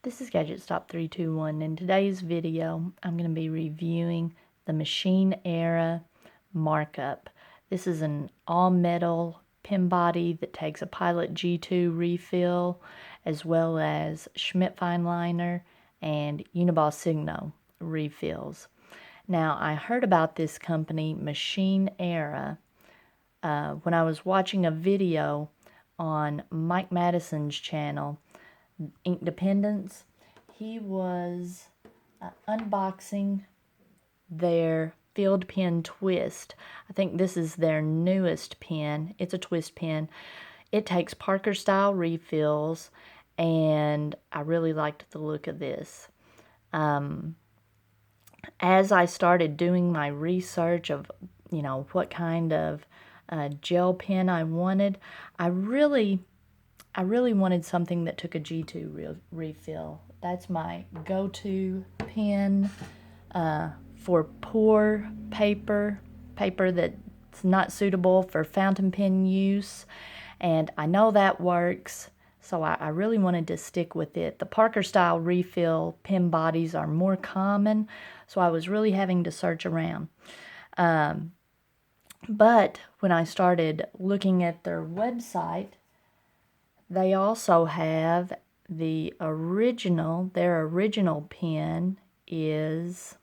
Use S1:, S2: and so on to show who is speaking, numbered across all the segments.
S1: This is Gadget Stop 321. In today's video, I'm going to be reviewing the Machine Era Markup. This is an all-metal pin body that takes a Pilot G2 refill, as well as Schmidt fine liner and Uniboss Signo refills. Now, I heard about this company, Machine Era, when I was watching a video on Mike Madison's channel, Inkdependence. He was unboxing their field pen twist. I think this is their newest pen. It's a twist pen. It takes Parker style refills, and I really liked the look of this. As I started doing my research of, what kind of gel pen I wanted, I really wanted something that took a G2 refill. That's my go-to pen for poor paper that's not suitable for fountain pen use. And I know that works, so I really wanted to stick with it. The Parker style refill pen bodies are more common, so I was really having to search around. But when I started looking at their website, they also have their original pen is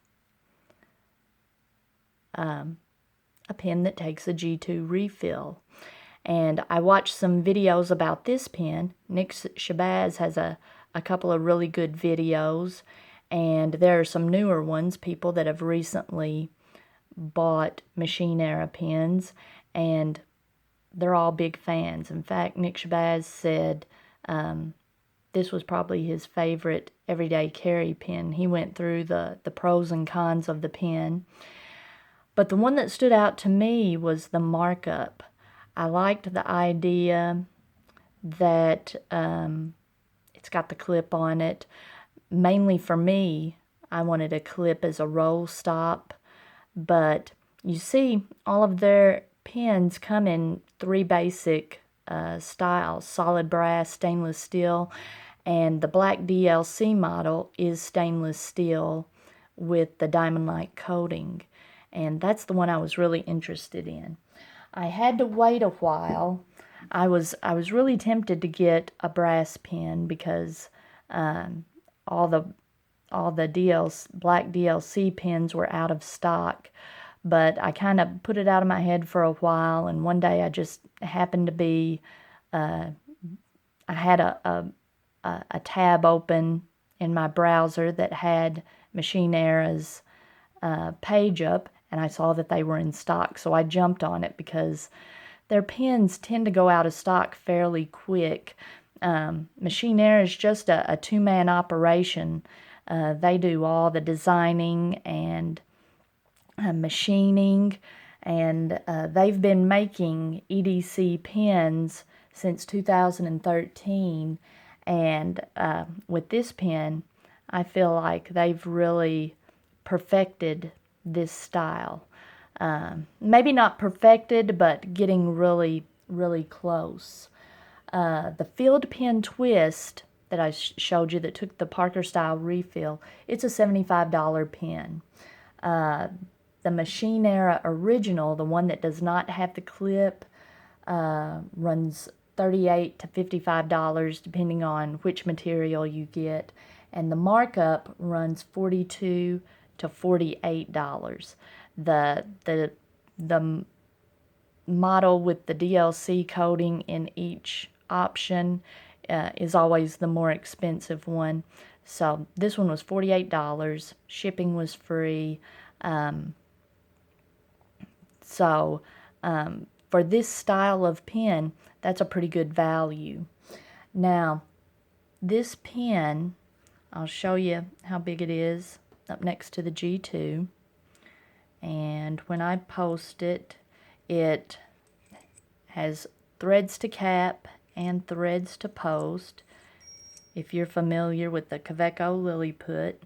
S1: a pen that takes a G2 refill. And I watched some videos about this pen. Nick Shabazz has a couple of really good videos, and there are some newer ones, people that have recently bought Machine Era pens, and they're all big fans. In fact, Nick Shabazz said this was probably his favorite everyday carry pen. He went through the pros and cons of the pen. But the one that stood out to me was the Markup. I liked the idea that it's got the clip on it. Mainly for me, I wanted a clip as a roll stop. But you see, all of their pens come in three basic styles: solid brass, stainless steel, and the black DLC model is stainless steel with the diamond-like coating. And that's the one I was really interested in. I had to wait a while. I was really tempted to get a brass pen because all the black DLC pens were out of stock. But I kind of put it out of my head for a while, and one day I just happened to be, I had a tab open in my browser that had Machine Era's page up, and I saw that they were in stock, so I jumped on it because their pens tend to go out of stock fairly quick. Machine Era is just a two-man operation. They do all the designing and machining, and they've been making EDC pens since 2013, and with this pen, I feel like they've really perfected this style. Maybe not perfected, but getting really, really close. The field pen twist that I showed you that took the Parker style refill, it's a $75 pen. The Machine Era original, the one that does not have the clip, runs $38 to $55 depending on which material you get, and the Markup runs $42 to $48. The model with the DLC coating in each option is always the more expensive one. So this one was $48. Shipping was free. So for this style of pen, that's a pretty good value. Now, this pen, I'll show you how big it is up next to the G2. And when I post it, it has threads to cap and threads to post, if you're familiar with the Kaweco Lilliput.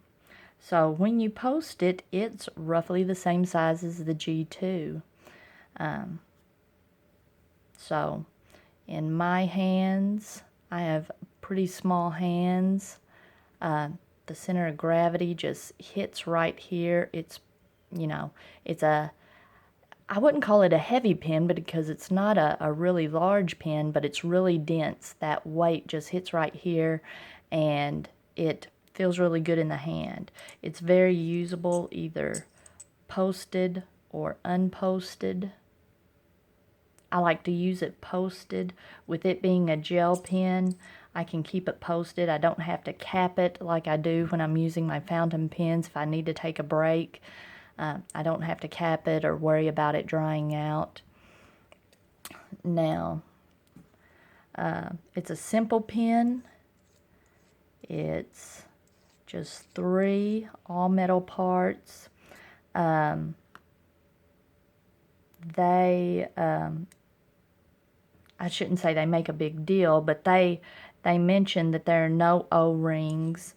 S1: So when you post it, it's roughly the same size as the G2. So in my hands, I have pretty small hands. The center of gravity just hits right here. It's, you know, it's I wouldn't call it a heavy pen, but because it's not a really large pen, but it's really dense. That weight just hits right here, and it feels really good in the hand. It's very usable, either posted or unposted. I like to use it posted. With it being a gel pen, I can keep it posted. I don't have to cap it like I do when I'm using my fountain pens if I need to take a break. I don't have to cap it or worry about it drying out. Now, it's a simple pen. It's just 3 all metal parts. I shouldn't say they make a big deal, but they mention that there are no O-rings,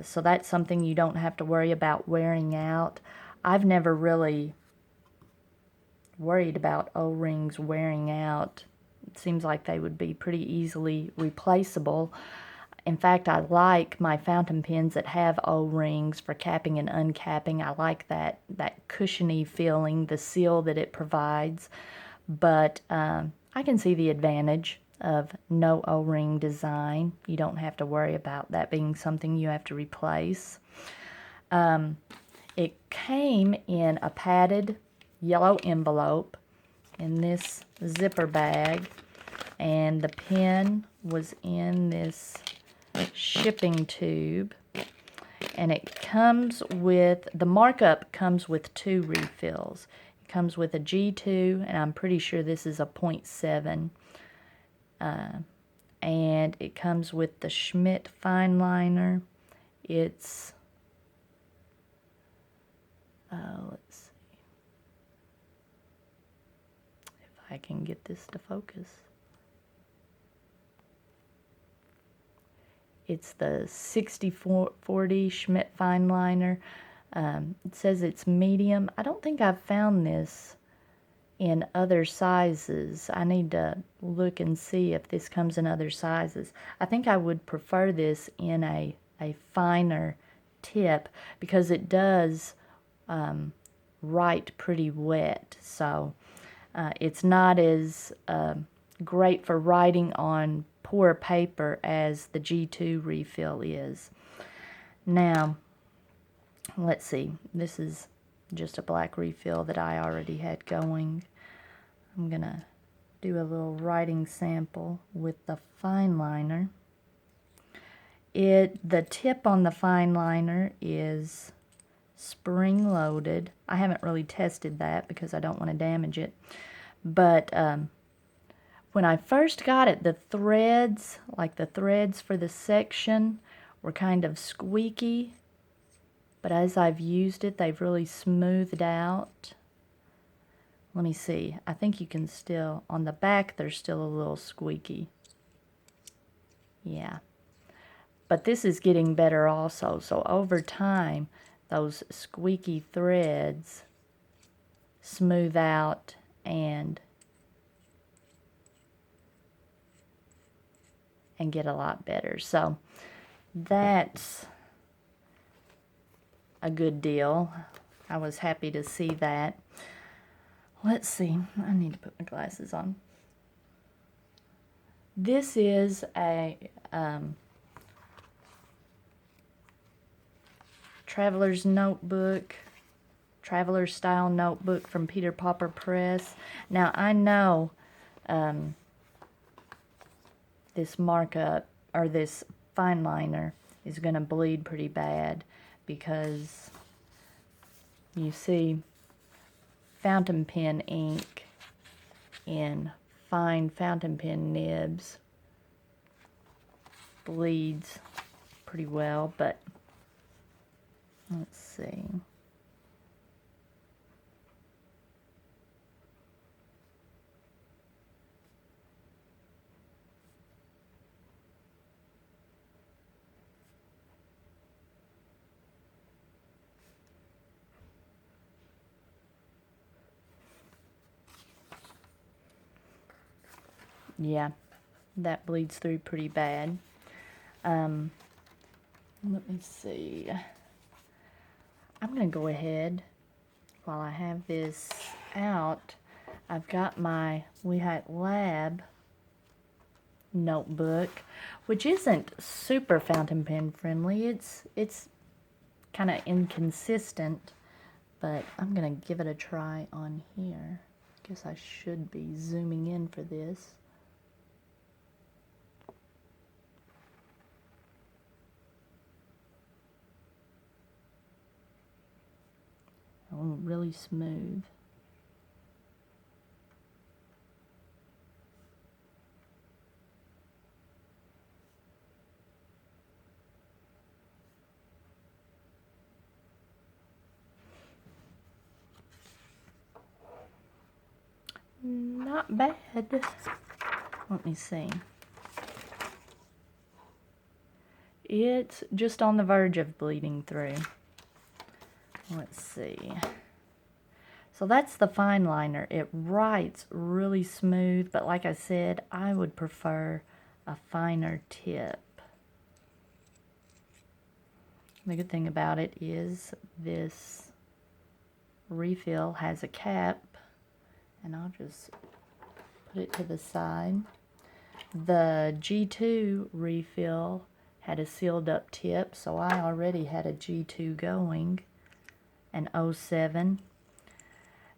S1: so that's something you don't have to worry about wearing out. I've never really worried about O-rings wearing out. It seems like they would be pretty easily replaceable. In fact, I like my fountain pens that have O-rings for capping and uncapping. I like that cushiony feeling, the seal that it provides. But I can see the advantage of no O-ring design. You don't have to worry about that being something you have to replace. It came in a padded yellow envelope in this zipper bag, and the pen was in this shipping tube, and it comes with, the markup comes with 2 refills. It comes with a G2, and I'm pretty sure this is a 0.7, and it comes with the Schmidt fine liner. It's let's see if I can get this to focus. It's the 6040 Schmidt fine liner. It says it's medium. I don't think I've found this in other sizes. I need to look and see if this comes in other sizes. I think I would prefer this in a finer tip, because it does write pretty wet. So it's not as great for writing on poor paper as the G2 refill is. Now, let's see. This is just a black refill that I already had going. I'm going to do a little writing sample with the fine liner. The tip on the fine liner is spring-loaded. I haven't really tested that because I don't want to damage it. But when I first got it, the threads, like the threads for the section, were kind of squeaky. But as I've used it, they've really smoothed out. Let me see. I think you can still, on the back, they're still a little squeaky. Yeah. But this is getting better also. So over time, those squeaky threads smooth out and get a lot better. So that's a good deal. I was happy to see that. Let's see. I need to put my glasses on. This is a traveler's notebook, traveler style notebook from Peter Popper Press. Now I know this markup, or this fine liner, is going to bleed pretty bad, because you see fountain pen ink in fine fountain pen nibs bleeds pretty well, but let's see. Yeah, that bleeds through pretty bad. Let me see. I'm going to go ahead while I have this out. I've got my Lehigh Lab notebook, which isn't super fountain pen friendly. It's kind of inconsistent, but I'm going to give it a try on here. I guess I should be zooming in for this. Oh, really smooth. Not bad. Let me see. It's just on the verge of bleeding through. Let's see. So that's the fine liner. It writes really smooth, but like I said, I would prefer a finer tip. The good thing about it is this refill has a cap, and I'll just put it to the side. The G2 refill had a sealed up tip, so I already had a G2 going, an 07.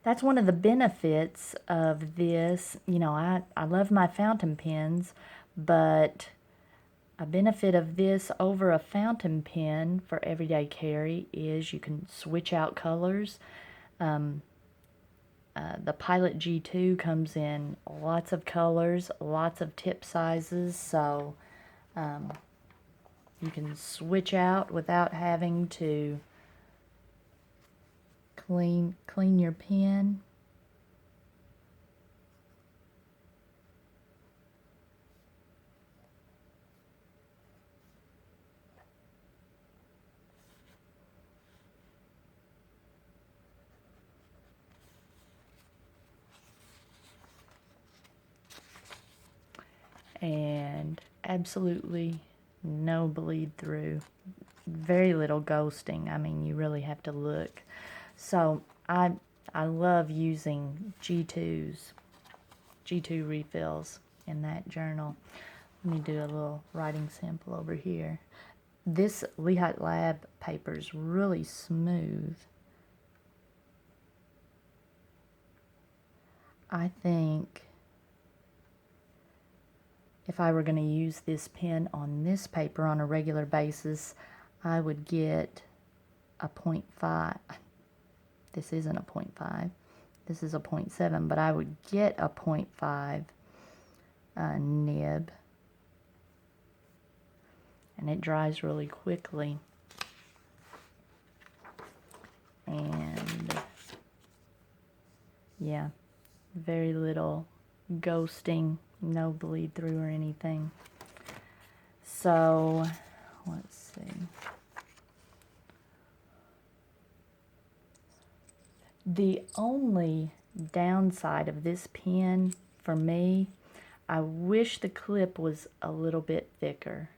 S1: That's one of the benefits of this. You know, I love my fountain pens, but a benefit of this over a fountain pen for everyday carry is you can switch out colors. The Pilot G2 comes in lots of colors, lots of tip sizes, so you can switch out without having to clean your pen. And absolutely no bleed through, very little ghosting. I mean, you really have to look. So I love using G2 refills in that journal. Let me do a little writing sample over here. This Lehigh Lab paper is really smooth. I think if I were going to use this pen on this paper on a regular basis, I would get a 0.5. This isn't a 0.5. This is a 0.7, but I would get a 0.5 nib. And it dries really quickly. And yeah, very little ghosting, no bleed through or anything. So let's see. The only downside of this pen for me, I wish the clip was a little bit thicker.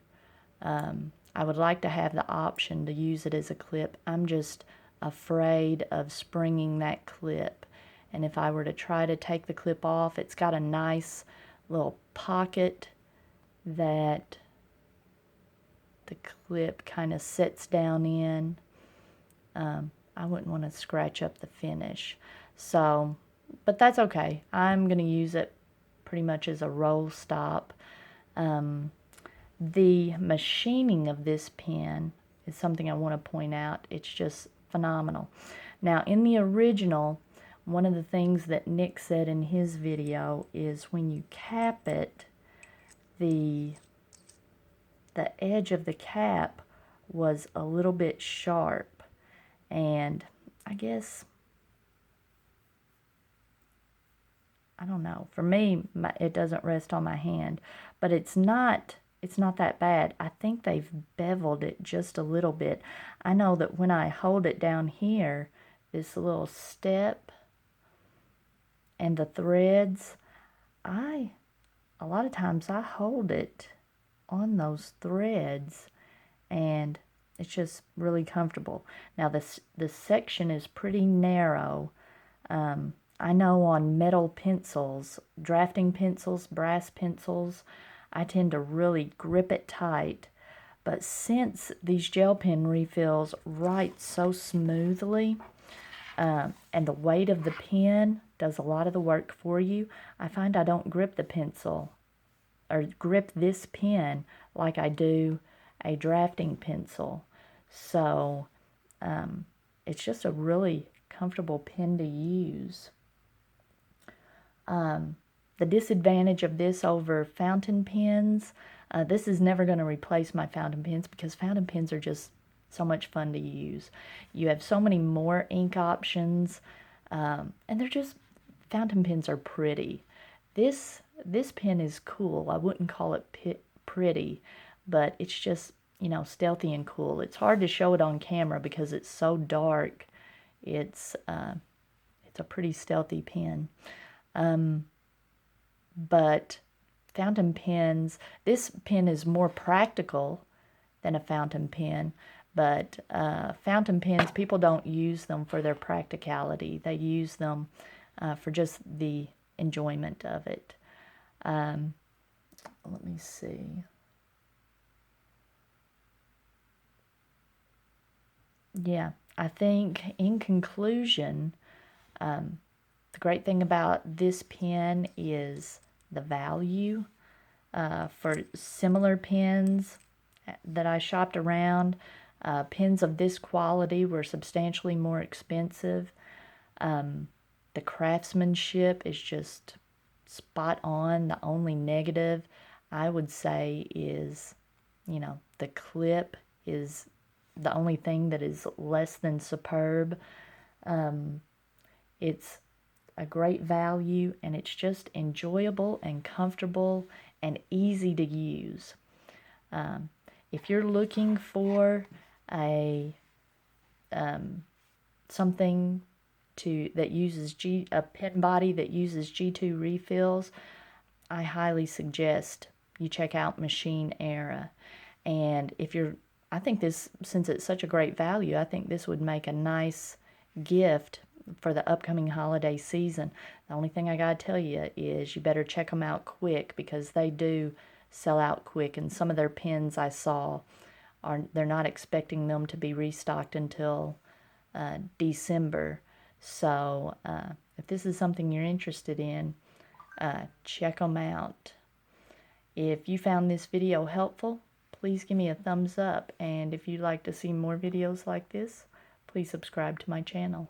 S1: I would like to have the option to use it as a clip. I'm just afraid of springing that clip. And if I were to try to take the clip off, it's got a nice little pocket that the clip kind of sits down in. I wouldn't want to scratch up the finish. So, but that's okay. I'm going to use it pretty much as a roll stop. The machining of this pen is something I want to point out. It's just phenomenal. Now, in the original, one of the things that Nick said in his video is when you cap it, the edge of the cap was a little bit sharp. And I guess, I don't know. For me, it doesn't rest on my hand. But it's not that bad. I think they've beveled it just a little bit. I know that when I hold it down here, this little step and the threads, a lot of times I hold it on those threads, and it's just really comfortable. Now this section is pretty narrow. I know on metal pencils, drafting pencils, brass pencils, I tend to really grip it tight. But since these gel pen refills write so smoothly, and the weight of the pen does a lot of the work for you, I find I don't grip the pencil or grip this pen like I do a drafting pencil. So it's just a really comfortable pen to use. The disadvantage of this over fountain pens, this is never going to replace my fountain pens because fountain pens are just so much fun to use. You have so many more ink options, and they're just, fountain pens are pretty. This pen is cool. I wouldn't call it pretty, but it's just, you know, stealthy and cool. It's hard to show it on camera because it's so dark. It's a pretty stealthy pen. But fountain pens, this pen is more practical than a fountain pen, but fountain pens, people don't use them for their practicality. They use them for just the enjoyment of it. Let me see. Yeah, I think in conclusion, the great thing about this pen is the value. For similar pens that I shopped around, pens of this quality were substantially more expensive. The craftsmanship is just spot on. The only negative I would say is, you know, the clip is the only thing that is less than superb. It's a great value, and it's just enjoyable and comfortable and easy to use. If you're looking for a something that uses a pen body that uses G2 refills, I highly suggest you check out Machine Era. And I think this, since it's such a great value, I think this would make a nice gift for the upcoming holiday season. The only thing I gotta tell you is you better check them out quick because they do sell out quick, and some of their pens I saw they're not expecting them to be restocked until December. So if this is something you're interested in, check them out. If you found this video helpful, please give me a thumbs up, and if you'd like to see more videos like this, please subscribe to my channel.